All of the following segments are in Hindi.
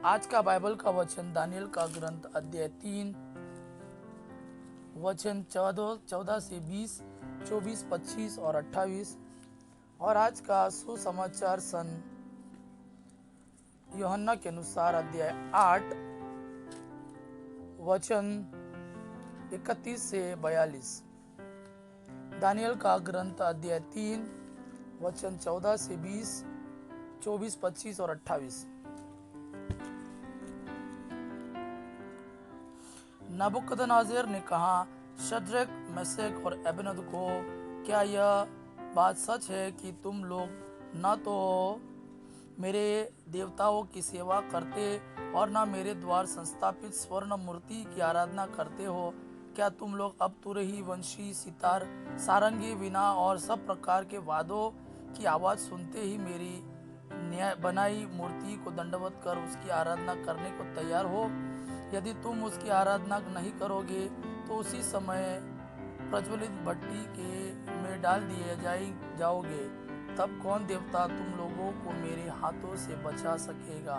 आज का बाइबल का वचन दानियल का ग्रंथ अध्याय 3 वचन 14 से 20, 24, 25 और 28। और आज का सुसमाचार सन यूहन्ना के अनुसार अध्याय 8 वचन 31 से 42। दानियल का ग्रंथ अध्याय 3 वचन 14 से 20, 24, 25 और 28। नबूकदनेस्सर ने कहा, शद्रक, मेशक और अबेदनगो, क्या यह बात सच है कि तुम लोग न तो मेरे देवताओं की सेवा करते और न मेरे द्वार संस्थापित स्वर्ण मूर्ति की आराधना करते हो? क्या तुम लोग अब तुरही, वंशी, सितार, सारंगी, वीणा और सब प्रकार के वाद्यों की आवाज़ सुनते ही मेरी न्याय बनाई मूर्ति को दंडवत कर उसकी आराधना करने को तैयार हो? यदि तुम उसकी आराधना नहीं करोगे तो उसी समय प्रज्वलित भट्टी के में डाल दिए जाओगे। तब कौन देवता तुम लोगों को मेरे हाथों से बचा सकेगा?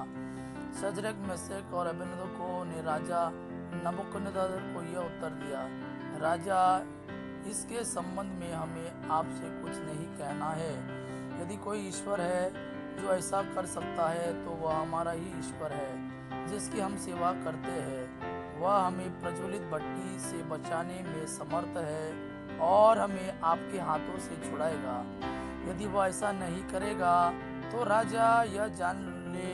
शद्रक, मेशक और अबेदनगो ने राजा नबूकदनेस्सर को यह उत्तर दिया, राजा, इसके संबंध में हमें आपसे कुछ नहीं कहना है। यदि कोई ईश्वर है जो ऐसा कर सकता है तो वह हमारा ही ईश्वर है जिसकी हम सेवा करते हैं। वह हमें प्रज्वलित भट्टी से बचाने में समर्थ है और हमें आपके हाथों से छुड़ाएगा। यदि वह ऐसा नहीं करेगा तो राजा यह जान ले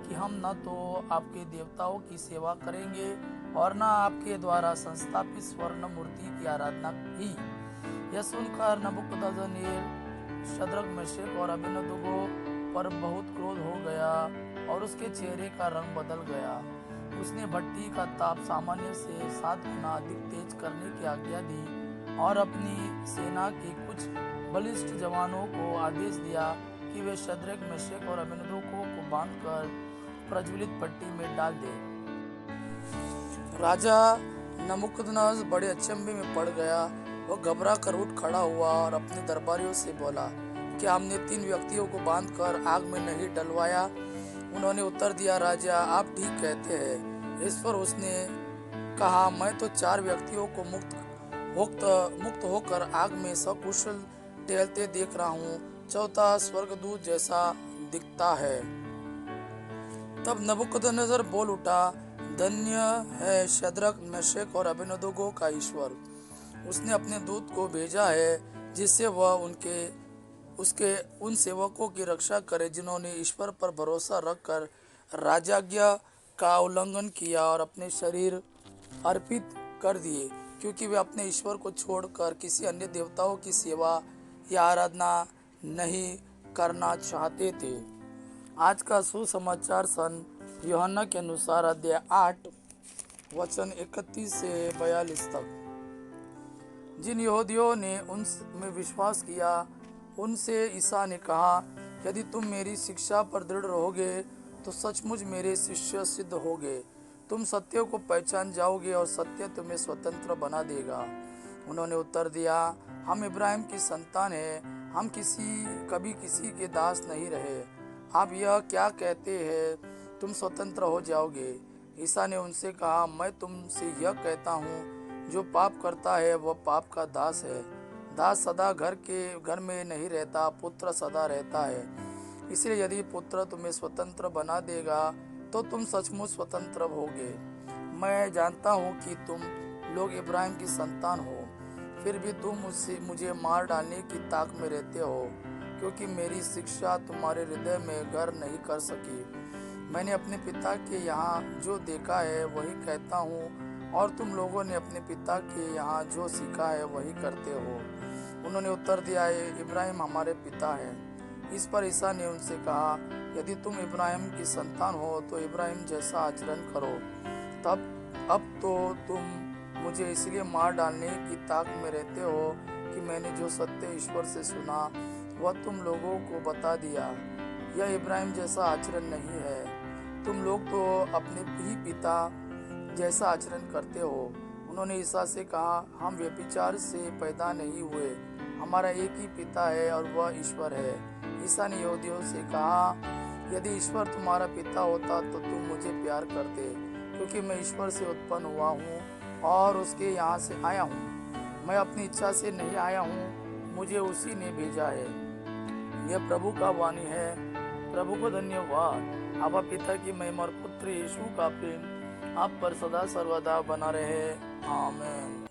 कि हम न तो आपके देवताओं की सेवा करेंगे और न आपके द्वारा संस्थापित स्वर्ण मूर्ति की आराधना ही। यह सुनकर नबूकदनेस्सर ने शद्रक, मेशक और अबेदनगो पर बहुत क्रोध हो गया और उसके चेहरे का रंग बदल गया। उसने भट्टी का ताप सामान्य से 7 गुना अधिक तेज करने की आज्ञा दी और अपनी सेना के कुछ बलिष्ठ जवानों को आदेश दिया कि वे शद्रक, मेशक और अबेदनगो को बांधकर प्रज्वलित भट्टी में डाल दे। राजा नबूकदनेस्सर बड़े अचंभे में पड़ गया। वह घबरा कर उठ खड़ा हुआ और अपने दरबारियों से बोला, क्या हमने 3 व्यक्तियों को बांधकर आग में नहीं डलवाया? उन्होंने उत्तर दिया, राजा, आप ठीक कहते हैं। इस पर उसने कहा, मैं तो 4 व्यक्तियों को मुक्त होकर आग में सकुशल टहलते देख रहा हूँ। चौथा स्वर्गदूत जैसा दिखता है। तब नबूकदनेस्सर बोल उठा, धन्य है शद्रक, मेशक और अबेदनगो का ईश्वर। उसने अपने दूत को भेजा है जिससे वह उसके उन सेवकों की रक्षा करे जिन्होंने ईश्वर पर भरोसा रखकर राजाज्ञा का उल्लंघन किया और अपने शरीर अर्पित कर दिए, क्योंकि वे अपने ईश्वर को छोड़कर किसी अन्य देवताओं की सेवा या आराधना नहीं करना चाहते थे। आज का सुसमाचार सन यूहन्ना के अनुसार अध्याय 8 वचन 31 से 42 तक। जिन यहूदियों ने उनमें विश्वास किया उनसे ईसा ने कहा, यदि तुम मेरी शिक्षा पर दृढ़ रहोगे तो सचमुच मेरे शिष्य सिद्ध होगे। तुम सत्य को पहचान जाओगे और सत्य तुम्हें स्वतंत्र बना देगा। उन्होंने उत्तर दिया, हम इब्राहिम की संतान हैं, हम कभी किसी के दास नहीं रहे। आप यह क्या कहते हैं, तुम स्वतंत्र हो जाओगे? ईसा ने उनसे कहा, मैं तुमसे यह कहता हूँ, जो पाप करता है वह पाप का दास है। दास सदा घर में नहीं रहता, पुत्र सदा रहता है। इसलिए यदि पुत्र तुम्हें स्वतंत्र बना देगा तो तुम सचमुच स्वतंत्र होगे। मैं जानता हूँ कि तुम लोग इब्राहिम की संतान हो, फिर भी तुम मुझे मार डालने की ताक में रहते हो, क्योंकि मेरी शिक्षा तुम्हारे हृदय में घर नहीं कर सकी। मैंने अपने पिता के यहाँ जो देखा है वही कहता हूँ और तुम लोगों ने अपने पिता के यहाँ जो सीखा है वही करते हो। उन्होंने उत्तर दिया, इब्राहिम हमारे पिता है। इस पर ईसा ने उनसे कहा, यदि तुम इब्राहिम की संतान हो तो इब्राहिम जैसा आचरण करो। अब तो तुम मुझे इसलिए मार डालने की ताक में रहते हो कि मैंने जो सत्य ईश्वर से सुना वह तुम लोगों को बता दिया। यह इब्राहिम जैसा आचरण नहीं है। तुम लोग तो अपने ही पिता जैसा आचरण करते हो। उन्होंने ईसा से कहा, हम व्यभिचार से पैदा नहीं हुए, हमारा एक ही पिता है और वह ईश्वर है। ईसा ने यहूदियों से कहा, यदि ईश्वर तुम्हारा पिता होता तो तुम मुझे प्यार करते, क्योंकि मैं ईश्वर से उत्पन्न हुआ हूँ और उसके यहाँ से आया हूँ। मैं अपनी इच्छा से नहीं आया हूँ, मुझे उसी ने भेजा है। यह प्रभु का वाणी है। प्रभु को धन्यवाद। आपा पिता की महिमा और पुत्र यीशु का प्रेम आप पर सदा सर्वदा बना रहे। आमीन।